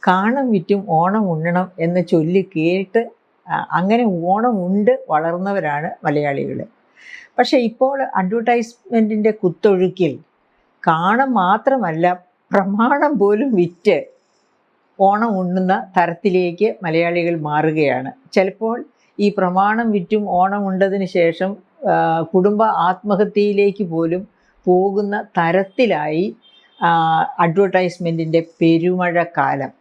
കാണം വിറ്റും ഓണം ഉണ്ണണം എന്ന ചൊല്ലി കേട്ട് അങ്ങനെ ഓണം ഉണ്ട് വളർന്നവരാണ് മലയാളികൾ. പക്ഷേ ഇപ്പോൾ അഡ്വർടൈസ്മെൻറ്റിൻ്റെ കുത്തൊഴുക്കിൽ കാണം മാത്രമല്ല പ്രമാണം പോലും വിറ്റ് ഓണം ഉണ്ണുന്ന തരത്തിലേക്ക് മലയാളികൾ മാറുകയാണ്. ചിലപ്പോൾ ഈ പ്രമാണം വിറ്റും ഓണം ഉണ്ടതിന് ശേഷം കുടുംബ ആത്മഹത്യയിലേക്ക് പോലും പോകുന്ന തരത്തിലായി അഡ്വർടൈസ്മെൻറ്റിൻ്റെ പെരുമഴക്കാലം.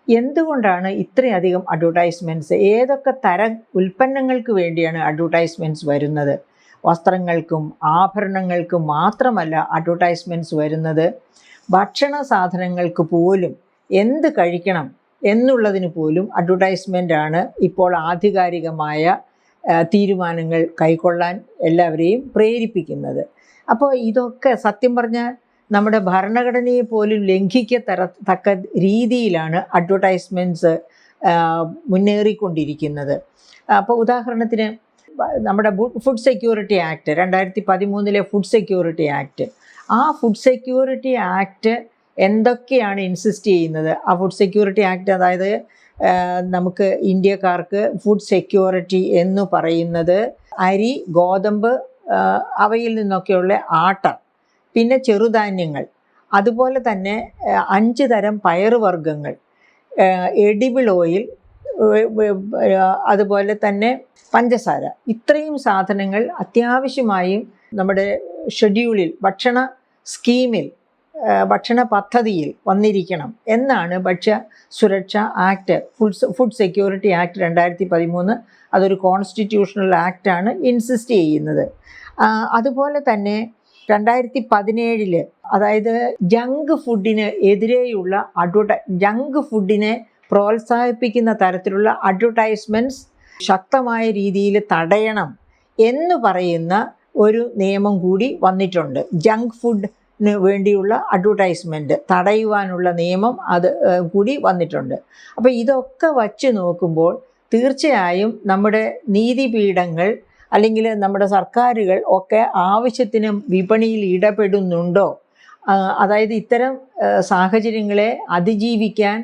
എന്തുകൊണ്ടാണ് ഇത്രയധികം അഡ്വർടൈസ്മെൻറ്റ്സ്? ഏതൊക്കെ തരം ഉൽപ്പന്നങ്ങൾക്ക് വേണ്ടിയാണ് അഡ്വർടൈസ്മെൻറ്റ്സ് വരുന്നത്? വസ്ത്രങ്ങൾക്കും ആഭരണങ്ങൾക്കും മാത്രമല്ല അഡ്വർടൈസ്മെൻറ്റ്സ് വരുന്നത്, ഭക്ഷണ സാധനങ്ങൾക്ക് പോലും എന്ത് കഴിക്കണം എന്നുള്ളതിന് പോലും അഡ്വർടൈസ്മെൻ്റാണ് ഇപ്പോൾ ആധികാരികമായ തീരുമാനങ്ങൾ കൈക്കൊള്ളാൻ എല്ലാവരെയും പ്രേരിപ്പിക്കുന്നത്. അപ്പോൾ ഇതൊക്കെ സത്യം പറഞ്ഞാൽ നമ്മുടെ ഭരണഘടനയെ പോലും ലംഘിക്കത്തക്ക രീതിയിലാണ് അഡ്വർടൈസ്മെൻറ്റ്സ് മുന്നേറിക്കൊണ്ടിരിക്കുന്നത്. അപ്പോൾ ഉദാഹരണത്തിന് നമ്മുടെ food security act 2013 food security act, ആ ഫുഡ് സെക്യൂരിറ്റി ആക്ട് എന്തൊക്കെയാണ് ഇൻസിസ്റ്റ് ചെയ്യുന്നത്? ആ ഫുഡ് സെക്യൂരിറ്റി ആക്ട്, അതായത് നമുക്ക് ഇന്ത്യക്കാർക്ക് ഫുഡ് സെക്യൂരിറ്റി എന്ന് പറയുന്നത് അരി, ഗോതമ്പ്, അവയിൽ നിന്നൊക്കെയുള്ള ആട്ട, പിന്നെ ചെറുധാന്യങ്ങൾ, അതുപോലെ തന്നെ 5 തരം പയറുവർഗ്ഗങ്ങൾ, എഡിബിൾ ഓയിൽ, അതുപോലെ തന്നെ പഞ്ചസാര, ഇത്രയും സാധനങ്ങൾ അത്യാവശ്യമായും നമ്മുടെ ഷെഡ്യൂളിൽ, ഭക്ഷണ സ്കീമിൽ, ഭക്ഷണ പദ്ധതിയിൽ വന്നിരിക്കണം എന്നാണ് ഭക്ഷ്യ സുരക്ഷാ ആക്ട്, ഫുഡ് സെക്യൂരിറ്റി ആക്ട് 2013, അതൊരു കോൺസ്റ്റിറ്റ്യൂഷണൽ ആക്റ്റാണ്, ഇൻസിസ്റ്റ് ചെയ്യുന്നത്. അതുപോലെ തന്നെ 2017, അതായത് ജങ്ക് ഫുഡിന് എതിരെയുള്ള ജങ്ക് ഫുഡിനെ പ്രോത്സാഹിപ്പിക്കുന്ന തരത്തിലുള്ള അഡ്വർടൈസ്മെൻറ്റ്സ് ശക്തമായ രീതിയിൽ തടയണം എന്ന് പറയുന്ന ഒരു നിയമം കൂടി വന്നിട്ടുണ്ട്. ജങ്ക് ഫുഡിന് വേണ്ടിയുള്ള അഡ്വർടൈസ്മെൻറ്റ് തടയുവാനുള്ള നിയമം അത് കൂടി വന്നിട്ടുണ്ട്. അപ്പോൾ ഇതൊക്കെ വച്ച് നോക്കുമ്പോൾ തീർച്ചയായും നമ്മുടെ നീതിപീഠങ്ങൾ അല്ലെങ്കിൽ നമ്മുടെ സർക്കാരുകൾ ഒക്കെ ആവശ്യത്തിന് വിപണിയിൽ ഇടപെടുന്നുണ്ടോ, അതായത് ഇത്തരം സാഹചര്യങ്ങളെ അതിജീവിക്കാൻ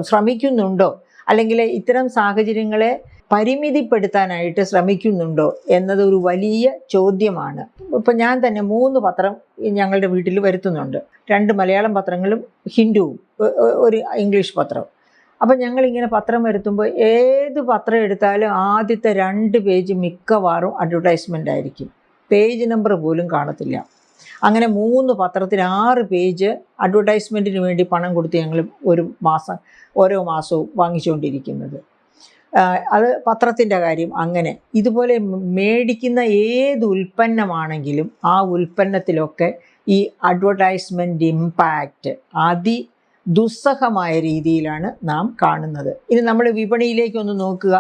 ശ്രമിക്കുന്നുണ്ടോ, അല്ലെങ്കിൽ ഇത്തരം സാഹചര്യങ്ങളെ പരിമിതിപ്പെടുത്താനായിട്ട് ശ്രമിക്കുന്നുണ്ടോ എന്നതൊരു വലിയ ചോദ്യമാണ്. ഇപ്പം ഞാൻ തന്നെ 3 പത്രം ഞങ്ങളുടെ വീട്ടിൽ വരുത്തുന്നുണ്ട്. 2 മലയാളം പത്രങ്ങളും ഹിന്ദുവും, ഒരു ഇംഗ്ലീഷ് പത്രം. അപ്പം ഞങ്ങളിങ്ങനെ പത്രം വരുത്തുമ്പോൾ ഏത് പത്രം എടുത്താലും ആദ്യത്തെ 2 പേജ് മിക്കവാറും അഡ്വർടൈസ്മെൻ്റ് ആയിരിക്കും. പേജ് നമ്പർ പോലും കാണത്തില്ല. അങ്ങനെ 3 പത്രത്തിന് 6 പേജ് അഡ്വർടൈസ്മെൻറ്റിന് വേണ്ടി പണം കൊടുത്ത് ഞങ്ങൾ ഓരോ മാസവും വാങ്ങിച്ചുകൊണ്ടിരിക്കുന്നത്. അത് പത്രത്തിൻ്റെ കാര്യം അങ്ങനെ. ഇതുപോലെ മേടിക്കുന്ന ഏത് ഉൽപ്പന്നമാണെങ്കിലും ആ ഉൽപ്പന്നത്തിലൊക്കെ ഈ അഡ്വർടൈസ്മെൻറ്റ് ഇമ്പാക്റ്റ് ദുസ്സഹമായ രീതിയിലാണ് നാം കാണുന്നത്. ഇനി നമ്മൾ വിപണിയിലേക്കൊന്ന് നോക്കുക.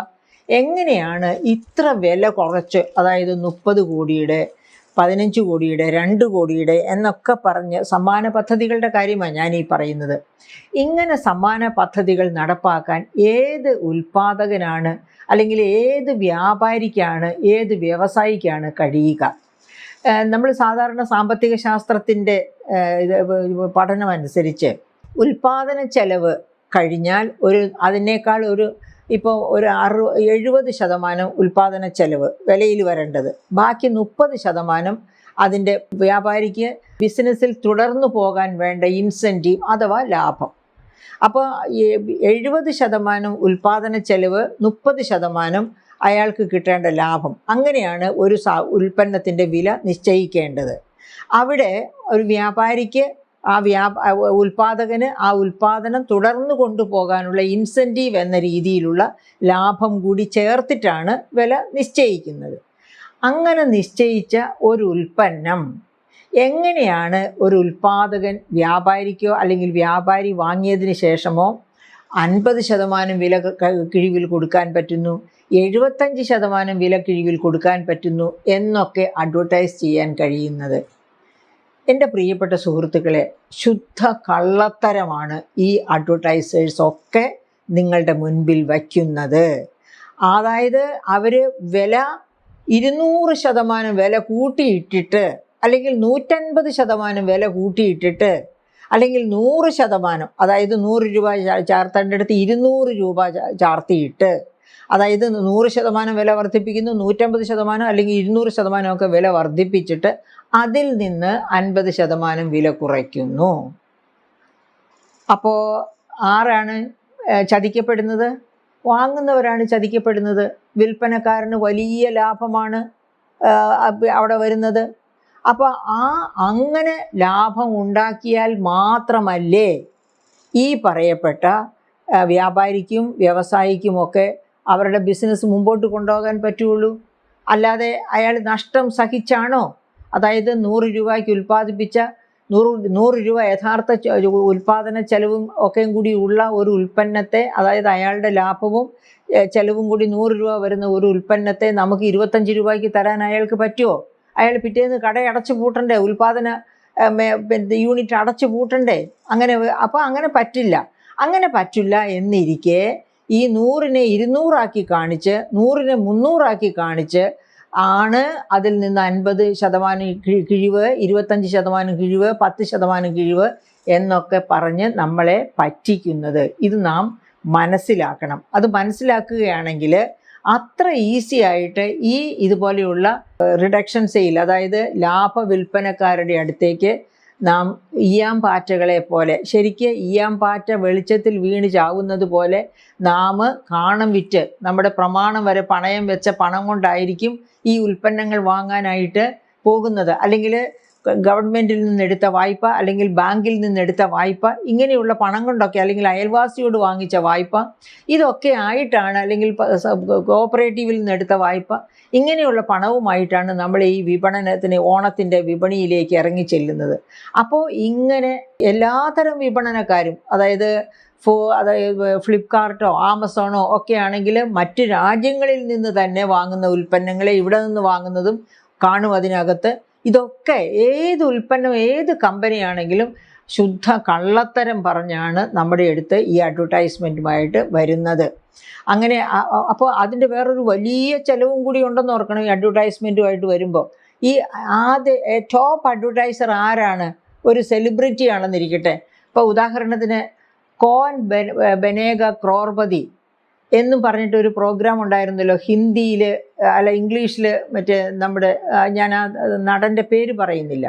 എങ്ങനെയാണ് ഇത്ര വില കുറച്ച്, അതായത് 30 കോടിയുടെ, 15 കോടിയുടെ, 2 കോടിയുടെ എന്നൊക്കെ പറഞ്ഞ് സമ്മാന പദ്ധതികളുടെ കാര്യമാണ് ഞാനീ പറയുന്നത്. ഇങ്ങനെ സമ്മാന പദ്ധതികൾ നടപ്പാക്കാൻ ഏത് ഉൽപ്പാദകനാണ്, അല്ലെങ്കിൽ ഏത് വ്യാപാരിക്കാണ്, ഏത് വ്യവസായിക്കാണ് കഴിയുക? നമ്മൾ സാധാരണ സാമ്പത്തിക ശാസ്ത്രത്തിൻ്റെ പഠനമനുസരിച്ച് ഉൽപ്പാദന ചെലവ് കഴിഞ്ഞാൽ അതിനേക്കാൾ ഇപ്പോൾ ഒരു 70% ഉൽപ്പാദന ചെലവ് വിലയിൽ വരേണ്ടത്, ബാക്കി 30% അതിൻ്റെ വ്യാപാരിക്ക് ബിസിനസ്സിൽ തുടർന്നു പോകാൻ വേണ്ട ഇൻസെൻറ്റീവ് അഥവാ ലാഭം. അപ്പോൾ 70% ഉൽപ്പാദന ചെലവ്, 30% അയാൾക്ക് കിട്ടേണ്ട ലാഭം. അങ്ങനെയാണ് ഒരു ഉൽപ്പന്നത്തിൻ്റെ വില നിശ്ചയിക്കേണ്ടത്. അവിടെ ഒരു വ്യാപാരിക്ക് ഉൽപ്പാദകന് ആ ഉൽപ്പാദനം തുടർന്നു കൊണ്ടുപോകാനുള്ള ഇൻസെൻറ്റീവ് എന്ന രീതിയിലുള്ള ലാഭം കൂടി ചേർത്തിട്ടാണ് വില നിശ്ചയിക്കുന്നത്. അങ്ങനെ നിശ്ചയിച്ച ഒരു ഉൽപ്പന്നം എങ്ങനെയാണ് ഒരു ഉൽപ്പാദകൻ വ്യാപാരിക്കോ അല്ലെങ്കിൽ വ്യാപാരി വാങ്ങിയതിന് ശേഷമോ 50% വില കിഴിവിൽ കൊടുക്കാൻ പറ്റുന്നു, 75% വില കിഴിവിൽ കൊടുക്കാൻ പറ്റുന്നു എന്നൊക്കെ അഡ്വർടൈസ് ചെയ്യാൻ കഴിയുന്നത്? എൻ്റെ പ്രിയപ്പെട്ട സുഹൃത്തുക്കളെ, ശുദ്ധ കള്ളത്തരമാണ് ഈ അഡ്വർടൈസേഴ്സൊക്കെ നിങ്ങളുടെ മുൻപിൽ വയ്ക്കുന്നത്. അതായത് അവർ വില 200% വില കൂട്ടിയിട്ടിട്ട്, അല്ലെങ്കിൽ 150% വില കൂട്ടിയിട്ടിട്ട് അല്ലെങ്കിൽ 100%, അതായത് 100 രൂപ ചാർത്തേണ്ടടുത്ത് 200 രൂപ ചാർത്തിയിട്ട്, അതായത് 100% വില വർദ്ധിപ്പിക്കുന്നു, 150% അല്ലെങ്കിൽ 200% ഒക്കെ വില വർദ്ധിപ്പിച്ചിട്ട് അതിൽ നിന്ന് 50% വില കുറയ്ക്കുന്നു. അപ്പോൾ ആരാണ് ചതിക്കപ്പെടുന്നത്? വാങ്ങുന്നവരാണ് ചതിക്കപ്പെടുന്നത്. വിൽപ്പനക്കാരന് വലിയ ലാഭമാണ് അവിടെ വരുന്നത്. അപ്പോൾ അങ്ങനെ ലാഭം ഉണ്ടാക്കിയാൽ മാത്രമല്ലേ ഈ പറയപ്പെട്ട വ്യാപാരിക്കും വ്യവസായിക്കുമൊക്കെ അവരുടെ ബിസിനസ് മുമ്പോട്ട് കൊണ്ടുപോകാൻ പറ്റുള്ളൂ. അല്ലാതെ അയാൾ നഷ്ടം സഹിച്ചാണോ? അതായത് 100 രൂപയ്ക്ക് ഉൽപ്പാദിപ്പിച്ച 100 രൂപ യഥാർത്ഥ ഉൽപ്പാദന ചെലവും ഒക്കെയും കൂടി ഉള്ള ഒരു ഉൽപ്പന്നത്തെ, അതായത് അയാളുടെ ലാഭവും ചെലവും കൂടി 100 രൂപ വരുന്ന ഒരു ഉൽപ്പന്നത്തെ നമുക്ക് 25 രൂപയ്ക്ക് തരാൻ അയാൾക്ക് പറ്റുമോ? അയാൾ പിറ്റേന്ന് കട അടച്ചു പൂട്ടണ്ടേ? ഉൽപ്പാദന യൂണിറ്റ് അടച്ചു പൂട്ടണ്ടേ? അപ്പോൾ അങ്ങനെ പറ്റില്ല. അങ്ങനെ പറ്റില്ല എന്നിരിക്കെ ഈ 100നെ 200 കാണിച്ച് 100നെ 300 കാണിച്ച് ആണ് അതിൽ നിന്ന് 50% കിഴിവ്, 25% കിഴിവ്, 10% കിഴിവ് എന്നൊക്കെ പറഞ്ഞ് നമ്മളെ പറ്റിക്കുന്നത്. ഇത് നാം മനസ്സിലാക്കണം. അത് മനസ്സിലാക്കുകയാണെങ്കിൽ അത്ര ഈസി ആയിട്ട് ഈ ഇതുപോലെയുള്ള റിഡക്ഷൻ സെയിൽ, അതായത് ലാഭ വിൽപ്പനക്കാരുടെ അടുത്തേക്ക് നാം ഈയാംപാറ്റകളെ പോലെ, ശരിക്ക് ഈയാംപാറ്റ വെളിച്ചത്തിൽ വീണ് ചാവുന്നത് പോലെ നാം കാണം വിറ്റ് നമ്മുടെ പ്രമാണം വരെ പണയം വെച്ച പണം കൊണ്ടായിരിക്കും ഈ ഉൽപ്പന്നങ്ങൾ വാങ്ങാനായിട്ട് പോകുന്നത്. അല്ലെങ്കിൽ ഗവൺമെൻറ്റിൽ നിന്നെടുത്ത വായ്പ, അല്ലെങ്കിൽ ബാങ്കിൽ നിന്നെടുത്ത വായ്പ, ഇങ്ങനെയുള്ള പണം കൊണ്ടൊക്കെ, അല്ലെങ്കിൽ അയൽവാസിയോട് വാങ്ങിച്ച വായ്പ, ഇതൊക്കെ ആയിട്ടാണ്, അല്ലെങ്കിൽ കോഓപ്പറേറ്റീവിൽ നിന്നെടുത്ത വായ്പ, ഇങ്ങനെയുള്ള പണവുമായിട്ടാണ് നമ്മൾ ഈ വിപണനത്തിന്, ഓണത്തിൻ്റെ വിപണിയിലേക്ക് ഇറങ്ങി ചെല്ലുന്നത്. അപ്പോൾ ഇങ്ങനെ എല്ലാത്തരം വിപണനക്കാരും, അതായത് ഫ്ലിപ്കാർട്ടോ ആമസോണോ ഒക്കെ ആണെങ്കിൽ മറ്റ് രാജ്യങ്ങളിൽ നിന്ന് തന്നെ വാങ്ങുന്ന ഉൽപ്പന്നങ്ങളെ ഇവിടെ നിന്ന് വാങ്ങുന്നതും കാണും അതിനകത്ത്. ഇതൊക്കെ ഏത് ഉൽപ്പന്നം, ഏത് കമ്പനിയാണെങ്കിലും ശുദ്ധ കള്ളത്തരം പറഞ്ഞാണ് നമ്മുടെ അടുത്ത് ഈ അഡ്വർടൈസ്മെൻറ്റുമായിട്ട് വരുന്നത്. അങ്ങനെ അപ്പോൾ അതിൻ്റെ വേറൊരു വലിയ ചിലവും കൂടി ഉണ്ടെന്ന് ഓർക്കണം. ഈ അഡ്വർടൈസ്മെൻറ്റുമായിട്ട് വരുമ്പോൾ ഈ ടോപ്പ് അഡ്വർടൈസർ ആരാണ്? ഒരു സെലിബ്രിറ്റി ആണെന്നിരിക്കട്ടെ. ഇപ്പോൾ ഉദാഹരണത്തിന് കോൻ ബനേഗ ക്രോർപതി എന്നും പറഞ്ഞിട്ടൊരു പ്രോഗ്രാം ഉണ്ടായിരുന്നല്ലോ, ഹിന്ദിയിൽ അല്ല ഇംഗ്ലീഷിൽ, മറ്റേ നമ്മുടെ, ഞാൻ ആ നടൻ്റെ പേര് പറയുന്നില്ല.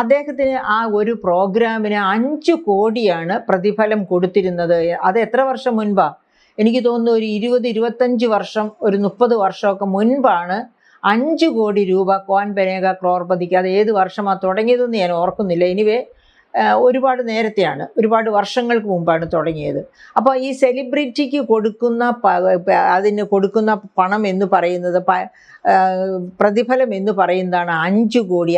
അദ്ദേഹത്തിന് ആ ഒരു പ്രോഗ്രാമിന് 5 കോടിയാണ് പ്രതിഫലം കൊടുത്തിരുന്നത്. അത് എത്ര വർഷം മുൻപാണ്? എനിക്ക് തോന്നുന്നു ഒരു 20-25 വർഷം, ഒരു 30 വർഷമൊക്കെ മുൻപാണ് 5 കോടി രൂപ കോൻ ബനേഗ ക്രോർപതിക്ക്. അത് ഏത് വർഷമാണ് തുടങ്ങിയതെന്ന് ഞാൻ ഓർക്കുന്നില്ല. എനിവേ ഒരുപാട് നേരത്തെയാണ്, ഒരുപാട് വർഷങ്ങൾക്ക് മുമ്പാണ് തുടങ്ങിയത്. അപ്പോൾ ഈ സെലിബ്രിറ്റിക്ക് കൊടുക്കുന്ന അതിന് കൊടുക്കുന്ന പണം എന്ന് പറയുന്നത്, പ്രതിഫലം എന്ന് പറയുന്നതാണ് 5 കോടി.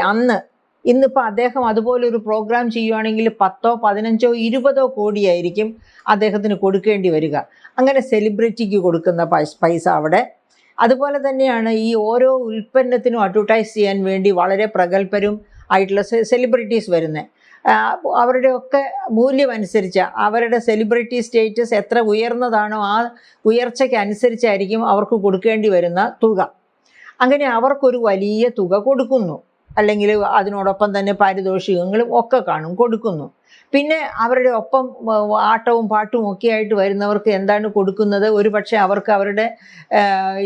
ഇന്നിപ്പോൾ അദ്ദേഹം അതുപോലൊരു പ്രോഗ്രാം ചെയ്യുകയാണെങ്കിൽ 10, 15, 20 കോടിയായിരിക്കും അദ്ദേഹത്തിന് കൊടുക്കേണ്ടി വരിക. അങ്ങനെ സെലിബ്രിറ്റിക്ക് കൊടുക്കുന്ന പൈസ അവിടെ. അതുപോലെ തന്നെയാണ് ഈ ഓരോ ഉൽപ്പന്നത്തിനും അഡ്വർടൈസ് ചെയ്യാൻ വേണ്ടി വളരെ പ്രഗത്ഭരും ആയിട്ടുള്ള സെലിബ്രിറ്റീസ് വരുന്നത്. അവരുടെയൊക്കെ മൂല്യമനുസരിച്ച്, അവരുടെ സെലിബ്രിറ്റി സ്റ്റേറ്റസ് എത്ര ഉയർന്നതാണോ ആ ഉയർച്ചയ്ക്ക് അനുസരിച്ചായിരിക്കും അവർക്ക് കൊടുക്കേണ്ടി വരുന്ന തുക. അങ്ങനെ അവർക്കൊരു വലിയ തുക കൊടുക്കുന്നു, അല്ലെങ്കിൽ അതിനോടൊപ്പം തന്നെ പാരിതോഷികങ്ങളും ഒക്കെ കൊടുക്കുന്നു. പിന്നെ അവരുടെ ഒപ്പം ആട്ടവും പാട്ടും ഒക്കെ ആയിട്ട് വരുന്നവർക്ക് എന്താണ് കൊടുക്കുന്നത്? ഒരു പക്ഷേ അവർക്ക് അവരുടെ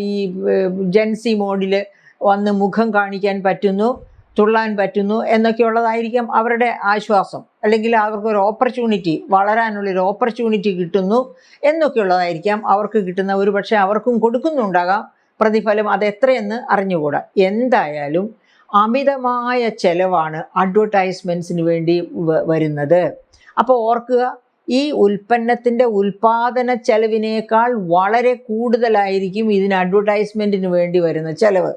ഈ ജെൻസി മോഡിൽ വന്ന് മുഖം കാണിക്കാൻ പറ്റുന്നു, തുള്ളാൻ പറ്റുന്നു എന്നൊക്കെയുള്ളതായിരിക്കാം അവരുടെ ആശ്വാസം. അല്ലെങ്കിൽ അവർക്കൊരു ഓപ്പർച്യൂണിറ്റി, വളരാനുള്ളൊരു ഓപ്പർച്യൂണിറ്റി കിട്ടുന്നു എന്നൊക്കെയുള്ളതായിരിക്കാം അവർക്ക് കിട്ടുന്ന. ഒരു പക്ഷേ അവർക്കും കൊടുക്കുന്നുണ്ടാകാം പ്രതിഫലം. അതെത്രയെന്ന് അറിഞ്ഞുകൂടാ. എന്തായാലും അമിതമായ ചെലവാണ് അഡ്വർടൈസ്മെൻറ്റ്സിന് വേണ്ടി വരുന്നത്. അപ്പോൾ ഓർക്കുക, ഈ ഉൽപ്പന്നത്തിൻ്റെ ഉൽപ്പാദന ചെലവിനേക്കാൾ വളരെ കൂടുതലായിരിക്കും ഇതിന് അഡ്വർടൈസ്മെൻറ്റിന് വേണ്ടി വരുന്ന ചെലവ്.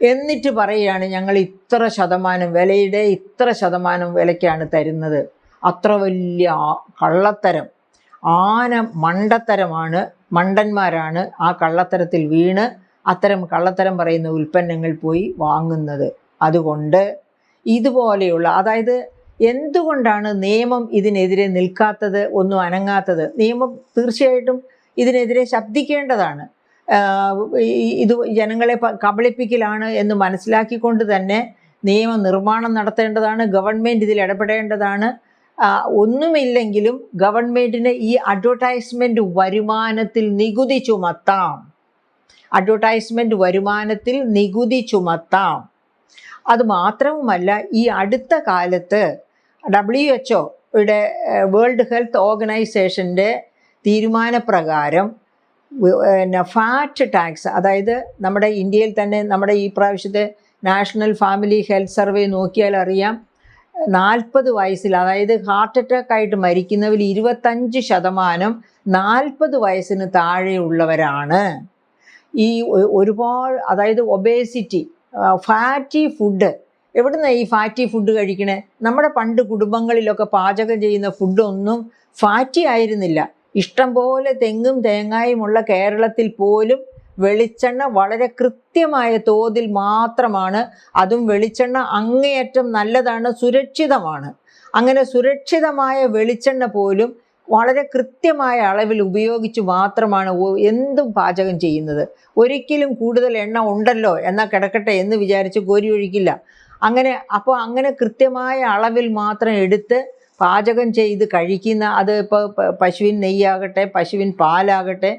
എന്നിട്ട് പറയുകയാണ് ഞങ്ങൾ ഇത്ര ശതമാനം വിലയുടെ ഇത്ര ശതമാനം വിലയ്ക്കാണ് തരുന്നത്. അത്ര വലിയ കള്ളത്തരം, മണ്ടത്തരമാണ്. മണ്ടന്മാരാണ് ആ കള്ളത്തരത്തിൽ വീണ് അത്തരം കള്ളത്തരം പറയുന്ന ഉൽപ്പന്നങ്ങൾ പോയി വാങ്ങുന്നത്. അതുകൊണ്ട് ഇതുപോലെയുള്ള, അതായത് എന്തുകൊണ്ടാണ് നിയമം ഇതിനെതിരെ നിൽക്കാത്തത്, ഒന്നും അനങ്ങാത്തത്? നിയമം തീർച്ചയായിട്ടും ഇതിനെതിരെ ശബ്ദിക്കേണ്ടതാണ്. ഇത് ജനങ്ങളെ കബളിപ്പിക്കലാണ് എന്ന് മനസ്സിലാക്കിക്കൊണ്ട് തന്നെ നിയമനിർമ്മാണം നടത്തേണ്ടതാണ്. ഗവൺമെൻറ് ഇതിൽ ഇടപെടേണ്ടതാണ്. ഒന്നുമില്ലെങ്കിലും ഗവൺമെൻറ്റിന് ഈ അഡ്വർടൈസ്മെൻറ്റ് വരുമാനത്തിൽ നികുതി ചുമത്താം. അഡ്വർടൈസ്മെൻറ്റ് വരുമാനത്തിൽ നികുതി ചുമത്താം. അതുമാത്രവുമല്ല, ഈ അടുത്ത കാലത്ത് WHO യുടെ വേൾഡ് ഹെൽത്ത് ഓർഗനൈസേഷൻ്റെ തീരുമാനപ്രകാരം ഫാറ്റ് ടാക്സ്, അതായത് നമ്മുടെ ഇന്ത്യയിൽ തന്നെ നമ്മുടെ ഈ പ്രാവശ്യത്തെ നാഷണൽ ഫാമിലി ഹെൽത്ത് സർവേ നോക്കിയാൽ അറിയാം, 40 വയസ്സിൽ, അതായത് ഹാർട്ട് അറ്റാക്കായിട്ട് മരിക്കുന്നവരിൽ 25% 40 വയസ്സിന് താഴെയുള്ളവരാണ്. ഈ ഒരുപാട്, അതായത് ഒബേസിറ്റി, ഫാറ്റി ഫുഡ്. എവിടുന്നാണ് ഈ ഫാറ്റി ഫുഡ് കഴിക്കണേ? നമ്മുടെ പണ്ട് കുടുംബങ്ങളിലൊക്കെ പാചകം ചെയ്യുന്ന ഫുഡൊന്നും ഫാറ്റി ആയിരുന്നില്ല. ഇഷ്ടം പോലെ തെങ്ങും തേങ്ങായുമുള്ള കേരളത്തിൽ പോലും വെളിച്ചെണ്ണ വളരെ കൃത്യമായ തോതിൽ മാത്രമാണ്, അതും വെളിച്ചെണ്ണ അങ്ങേയറ്റം നല്ലതാണ്, സുരക്ഷിതമാണ്. അങ്ങനെ സുരക്ഷിതമായ വെളിച്ചെണ്ണ പോലും വളരെ കൃത്യമായ അളവിൽ ഉപയോഗിച്ച് മാത്രമാണ് എന്തും പാചകം ചെയ്യുന്നത്. ഒരിക്കലും കൂടുതൽ എണ്ണ ഉണ്ടല്ലോ എന്നാൽ കിടക്കട്ടെ എന്ന് വിചാരിച്ച് കോരി ഒഴിക്കില്ല. അപ്പോൾ അങ്ങനെ കൃത്യമായ അളവിൽ മാത്രം എടുത്ത് പാചകം ചെയ്ത് കഴിക്കുന്ന, അത് ഇപ്പോൾ പശുവിൻ നെയ്യാകട്ടെ, പശുവിൻ പാലാകട്ടെ,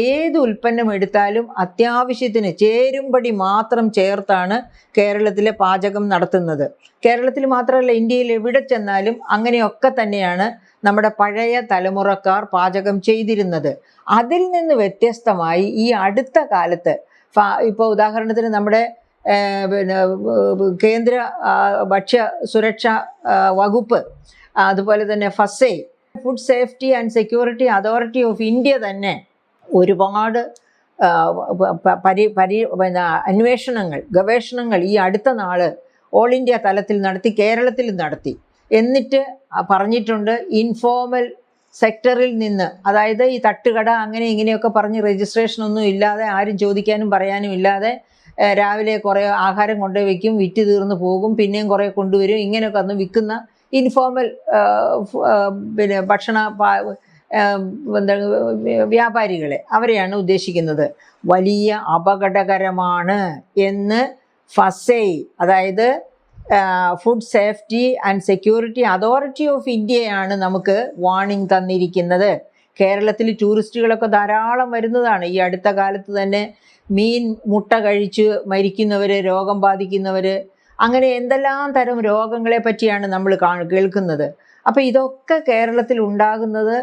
ഏത് ഉൽപ്പന്നം എടുത്താലും അത്യാവശ്യത്തിന് ചേരുംപടി മാത്രം ചേർത്താണ് കേരളത്തിലെ പാചകം നടത്തുന്നത്. കേരളത്തിൽ മാത്രമല്ല, ഇന്ത്യയിൽ എവിടെ ചെന്നാലും അങ്ങനെയൊക്കെ തന്നെയാണ് നമ്മുടെ പഴയ തലമുറക്കാർ പാചകം ചെയ്തിരുന്നത്. അതിൽ നിന്ന് വ്യത്യസ്തമായി ഈ അടുത്ത കാലത്ത്, ഇപ്പോൾ ഉദാഹരണത്തിന് നമ്മുടെ കേന്ദ്ര ഭക്ഷ്യ സുരക്ഷാ വകുപ്പ്, അതുപോലെ തന്നെ FSSAI, food safety and security authority of India തന്നെ ഒരുപാട് അന്വേഷണങ്ങൾ, ഗവേഷണങ്ങൾ ഈ അടുത്ത നാൾ ഓൾ ഇന്ത്യ തലത്തിൽ നടത്തി, കേരളത്തിൽ നടത്തി. എന്നിട്ട് പറഞ്ഞിട്ടുണ്ട്, ഇൻഫോർമൽ സെക്ടറിൽ നിന്ന്, അതായത് ഈ തട്ടുകട അങ്ങനെ ഇങ്ങനെയൊക്കെ പറഞ്ഞ് രജിസ്ട്രേഷനൊന്നും ഇല്ലാതെ, ആരും ചോദിക്കാനും പറയാനും ഇല്ലാതെ, രാവിലെ കുറേ ആഹാരം കൊണ്ടുപോയി വയ്ക്കും, വിറ്റ് തീർന്ന് പോകും, പിന്നെയും കുറേ കൊണ്ടുവരും, ഇങ്ങനെയൊക്കെ അന്ന് വിൽക്കുന്ന ഇൻഫോർമൽ ഭക്ഷണ വ്യാപാരികളെ, അവരെയാണ് ഉദ്ദേശിക്കുന്നത്. വലിയ അപകടകരമാണ് എന്ന് ഫസൈ, അതായത് food safety and security authority of ഇന്ത്യയാണ് നമുക്ക് വാർണിംഗ് തന്നിരിക്കുന്നത്. കേരളത്തിൽ ടൂറിസ്റ്റുകളൊക്കെ ധാരാളം വരുന്നതാണ്. ഈ അടുത്ത കാലത്ത് തന്നെ മീൻ മുട്ട കഴിച്ച് മരിക്കുന്നവർ, രോഗം ബാധിക്കുന്നവർ, അങ്ങനെ എന്തെല്ലാം തരം രോഗങ്ങളെ പറ്റിയാണ് നമ്മൾ കേൾക്കുന്നത്. അപ്പോൾ ഇതൊക്കെ കേരളത്തിൽ ഉണ്ടാകുന്നത്,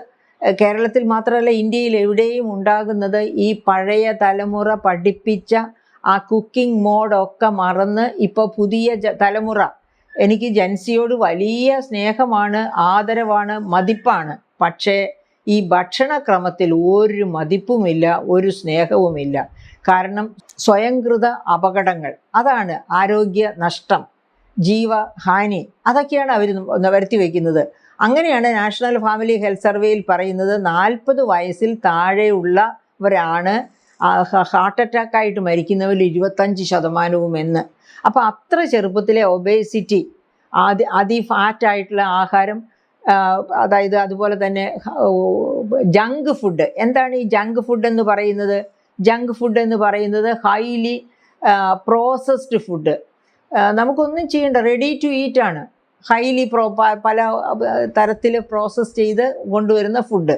കേരളത്തിൽ മാത്രമല്ല ഇന്ത്യയിൽ എവിടെയും ഉണ്ടാകുന്നത്, ഈ പഴയ തലമുറ പഠിപ്പിച്ച ആ കുക്കിംഗ് മോഡൊക്കെ മറന്ന് ഇപ്പോൾ പുതിയ തലമുറ, എനിക്ക് ജൻസിയോട് വലിയ സ്നേഹമാണ്, ആദരവാണ്, മതിപ്പാണ്. പക്ഷേ ഈ ഭക്ഷണക്രമത്തിൽ ഒരു മതിപ്പുമില്ല, ഒരു സ്നേഹവുമില്ല. കാരണം സ്വയംകൃത അപകടങ്ങൾ, അതാണ് ആരോഗ്യ നഷ്ടം, ജീവഹാനി, അതൊക്കെയാണ് അവർ വരുത്തി വയ്ക്കുന്നത്. അങ്ങനെയാണ് നാഷണൽ ഫാമിലി ഹെൽത്ത് സർവേയിൽ പറയുന്നത് 40 വയസ്സിൽ താഴെയുള്ളവരാണ് ഹാർട്ട് അറ്റാക്കായിട്ട് മരിക്കുന്നവരിൽ 25% എന്ന്. അപ്പോൾ അത്ര ചെറുപ്പത്തിലെ ഒബേസിറ്റി, ഫാറ്റായിട്ടുള്ള ആഹാരം, അതായത് അതുപോലെ തന്നെ ജങ്ക് ഫുഡ്. എന്താണ് ഈ ജങ്ക് ഫുഡ് എന്ന് പറയുന്നത്? ജങ്ക് ഫുഡ് എന്ന് പറയുന്നത് ഹൈലി പ്രോസസ്ഡ് ഫുഡ്. നമുക്കൊന്നും ചെയ്യേണ്ട, റെഡി ടു ഈറ്റ് ആണ്. ഹൈലി പല തരത്തിൽ പ്രോസസ്സ് ചെയ്ത് കൊണ്ടുവരുന്ന ഫുഡ്.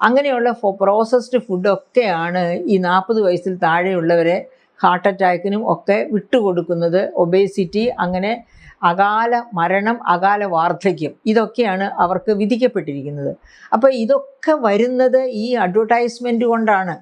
അങ്ങനെയുള്ള പ്രോസസ്ഡ് ഫുഡൊക്കെയാണ് ഈ 40 വയസ്സിൽ താഴെയുള്ളവരെ ഹാർട്ട് അറ്റാക്കിനും ഒക്കെ വിട്ടുകൊടുക്കുന്നത്. ഒബേസിറ്റി, അങ്ങനെ അകാല മരണം, അകാല വാർദ്ധക്യം, ഇതൊക്കെയാണ് അവർക്ക് വിധിക്കപ്പെട്ടിരിക്കുന്നത്. അപ്പോൾ ഇതൊക്കെ വരുന്നത് ഈ അഡ്വർടൈസ്മെൻറ്റ് കൊണ്ടാണ്.